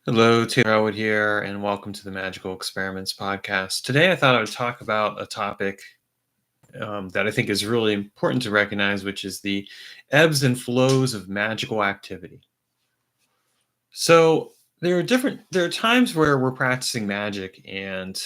Hello, Taylor Ellwood here, and welcome to the Magical Experiments podcast. Today, I thought I would talk about a topic that I think is really important to recognize, which is the ebbs and flows of magical activity. So, there are times where we're practicing magic, and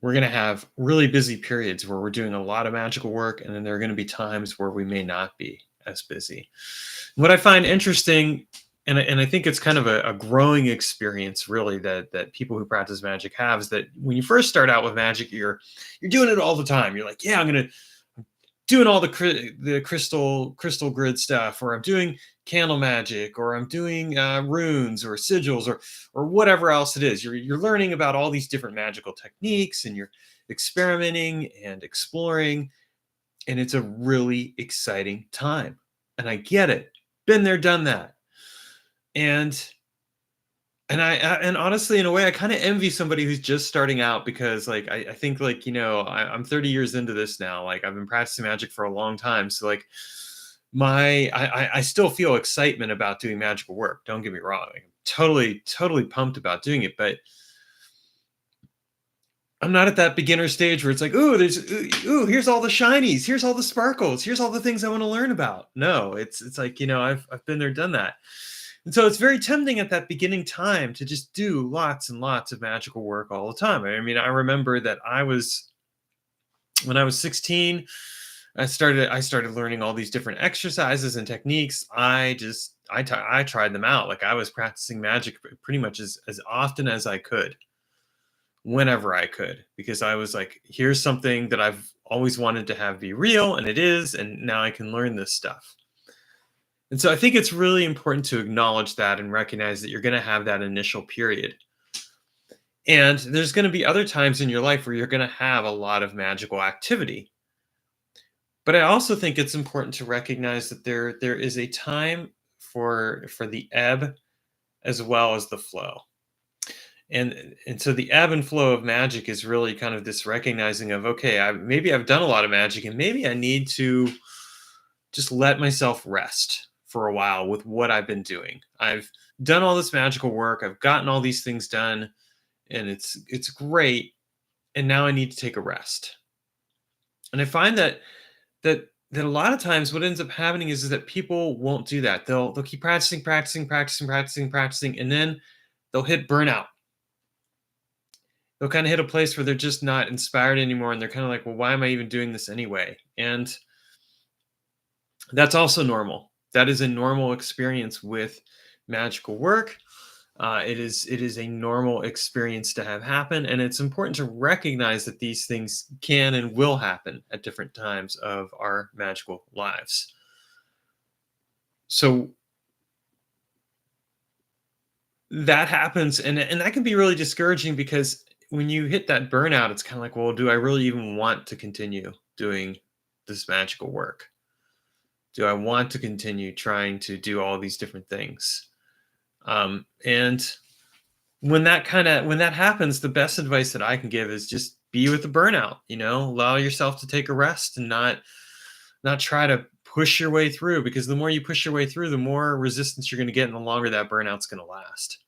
we're going to have really busy periods where we're doing a lot of magical work, and then there are going to be times where we may not be as busy. What I find interesting, and I think it's kind of a growing experience, really, that people who practice magic have, is that when you first start out with magic, you're doing it all the time. You're like, yeah, I'm doing all the crystal grid stuff, or I'm doing candle magic, or I'm doing runes or sigils, or whatever else it is. You're learning about all these different magical techniques, and you're experimenting and exploring, and it's a really exciting time. And I get it. Been there, done that. And and honestly, in a way, I kind of envy somebody who's just starting out, because like I think, like, I'm 30 years into this now. Like, I've been practicing magic for a long time. So like I still feel excitement about doing magical work. Don't get me wrong. Like, I'm totally pumped about doing it, but I'm not at that beginner stage where it's like, here's all the shinies, here's all the sparkles, here's all the things I want to learn about. No, it's like, I've been there, done that. And so it's very tempting at that beginning time to just do lots and lots of magical work all the time. I mean, I remember that when I was 16, I started learning all these different exercises and techniques. I tried them out. Like, I was practicing magic pretty much as often as I could, whenever I could, because I was like, here's something that I've always wanted to have be real, and it is, and now I can learn this stuff. And so I think it's really important to acknowledge that and recognize that you're going to have that initial period. And there's going to be other times in your life where you're going to have a lot of magical activity. But I also think it's important to recognize that there is a time for the ebb as well as the flow. And so the ebb and flow of magic is really kind of this recognizing of, okay, maybe I've done a lot of magic, and maybe I need to just let myself rest for a while with what I've been doing. I've done all this magical work, I've gotten all these things done, and it's great, and now I need to take a rest. And I find that a lot of times what ends up happening is that people won't do that. They'll keep practicing, and then they'll hit burnout. They'll kind of hit a place where they're just not inspired anymore, and they're kind of like, well, why am I even doing this anyway? And that's also normal. That is a normal experience with magical work. It is a normal experience to have happen, and it's important to recognize that these things can and will happen at different times of our magical lives. So that happens, and that can be really discouraging, because when you hit that burnout, it's kind of like, well, do I really even want to continue doing this magical work? Do I want to continue trying to do all these different things? And when that happens, the best advice that I can give is just be with the burnout. Allow yourself to take a rest, and not try to push your way through, because the more you push your way through, the more resistance you're going to get, and the longer that burnout's going to last.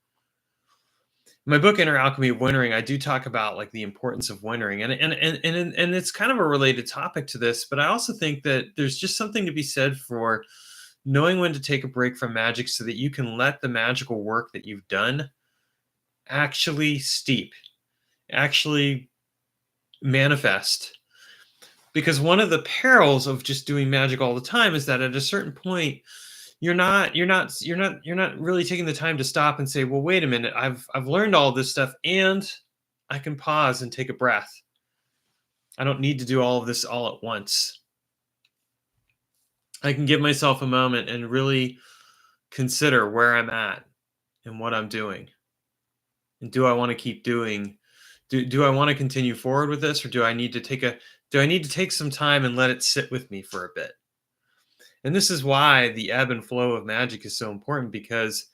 In my book, Inner Alchemy of Wintering, I do talk about like the importance of wintering, and it's kind of a related topic to this, but I also think that there's just something to be said for knowing when to take a break from magic, so that you can let the magical work that you've done actually steep, actually manifest. Because one of the perils of just doing magic all the time is that at a certain point, you're not really taking the time to stop and say, well, wait a minute, I've learned all this stuff, and I can pause and take a breath. I don't need to do all of this all at once. I can give myself a moment and really consider where I'm at and what I'm doing. And do I want to keep doing do I want to continue forward with this, or do I need to take some time and let it sit with me for a bit? And this is why the ebb and flow of magic is so important, because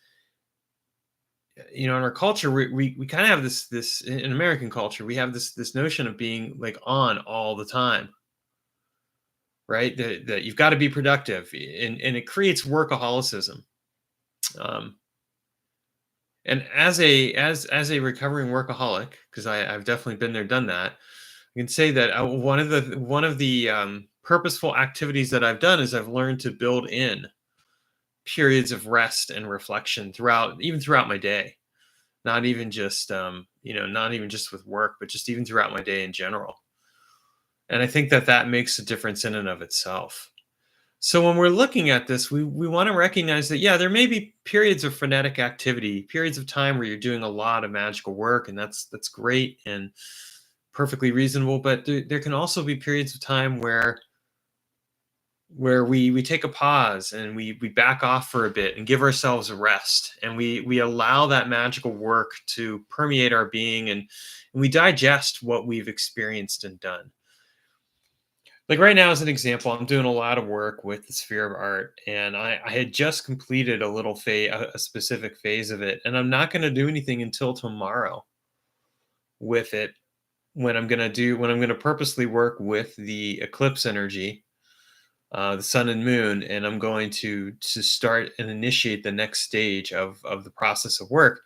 in our culture, we kind of have this in American culture, we have this notion of being like on all the time, right? That you've got to be productive, and it creates workaholicism. Um, And as a recovering workaholic, because I've definitely been there, done that, I can say that one of the purposeful activities that I've done is I've learned to build in periods of rest and reflection throughout my day. Not even just not even just with work, but just even throughout my day in general. And I think that that makes a difference in and of itself. So when we're looking at this, we want to recognize that, yeah, there may be periods of frenetic activity, periods of time where you're doing a lot of magical work, and that's great and perfectly reasonable. But there can also be periods of time where we take a pause and we back off for a bit and give ourselves a rest, and we allow that magical work to permeate our being, and we digest what we've experienced and done. Like right now, as an example, I'm doing a lot of work with the sphere of art, and I had just completed a little phase, a specific phase of it, and I'm not going to do anything until tomorrow with it, when I'm going to purposely work with the eclipse energy, the sun and moon, and I'm going to start and initiate the next stage of the process of work.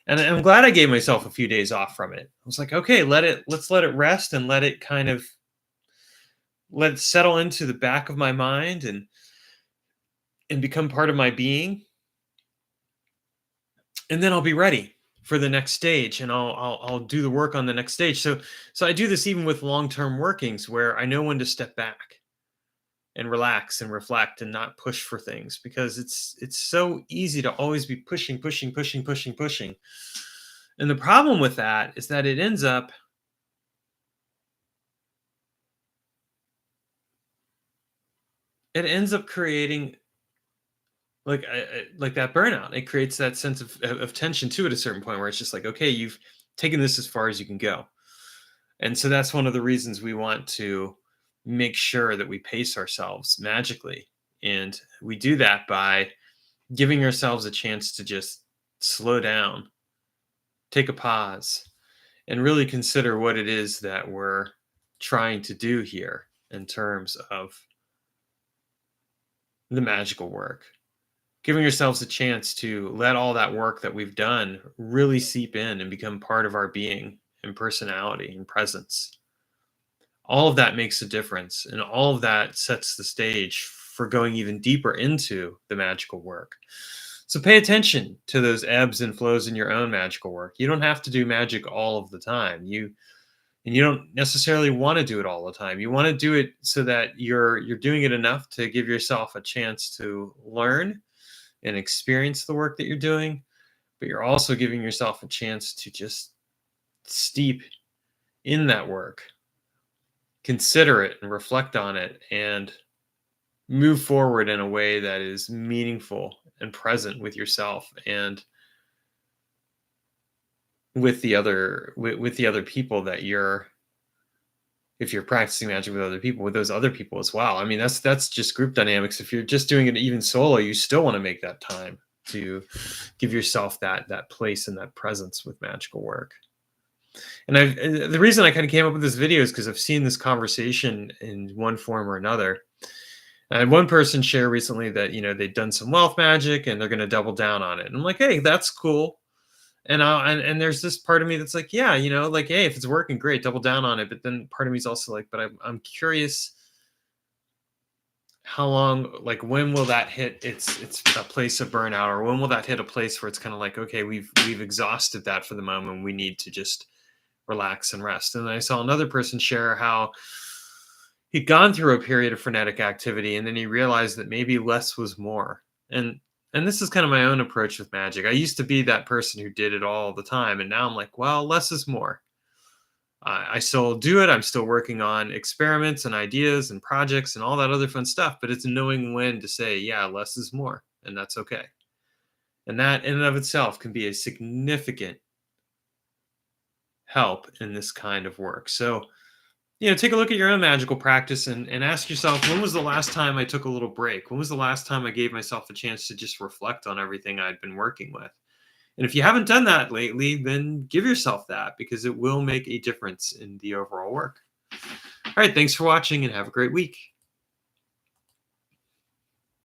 And I'm glad I gave myself a few days off from it. I was like, okay, let's let it rest and let it settle into the back of my mind and become part of my being, and then I'll be ready for the next stage, and I'll do the work on the next stage. So I do this even with long-term workings, where I know when to step back and relax and reflect and not push for things, because it's so easy to always be pushing, pushing, pushing, pushing, pushing. And the problem with that is that it ends up creating like that burnout. It creates that sense of tension too at a certain point, where it's just like, okay, you've taken this as far as you can go. And so that's one of the reasons we want to make sure that we pace ourselves magically. And we do that by giving ourselves a chance to just slow down, take a pause, and really consider what it is that we're trying to do here in terms of the magical work. Giving ourselves a chance to let all that work that we've done really seep in and become part of our being and personality and presence. All of that makes a difference, and all of that sets the stage for going even deeper into the magical work. So pay attention to those ebbs and flows in your own magical work. You don't have to do magic all of the time. You don't necessarily want to do it all the time. You want to do it so that you're doing it enough to give yourself a chance to learn and experience the work that you're doing, but you're also giving yourself a chance to just steep in that work, consider it and reflect on it, and move forward in a way that is meaningful and present with yourself and with the other people that you're, if you're practicing magic with other people, with those other people as well. I mean, that's just group dynamics. If you're just doing it even solo, you still want to make that time to give yourself that place and that presence with magical work. And the reason I kind of came up with this video is because I've seen this conversation in one form or another. I had one person share recently that, they'd done some wealth magic and they're going to double down on it. And I'm like, hey, that's cool. And there's this part of me that's like, yeah, like, hey, if it's working, great, double down on it. But then part of me is also like, but I'm curious, how long, like, when will that hit it's a place of burnout, or when will that hit a place where it's kind of like, okay, we've exhausted that for the moment, we need to just relax and rest. And then I saw another person share how he'd gone through a period of frenetic activity, and then he realized that maybe less was more. And this is kind of my own approach with magic. I used to be that person who did it all the time, and now I'm like, well, less is more. I still do it. I'm still working on experiments and ideas and projects and all that other fun stuff, but it's knowing when to say, yeah, less is more, and that's okay. And that in and of itself can be a significant help in this kind of work. So, take a look at your own magical practice, and ask yourself, when was the last time I took a little break? When was the last time I gave myself a chance to just reflect on everything I'd been working with? And if you haven't done that lately, then give yourself that, because it will make a difference in the overall work. All right, thanks for watching and have a great week.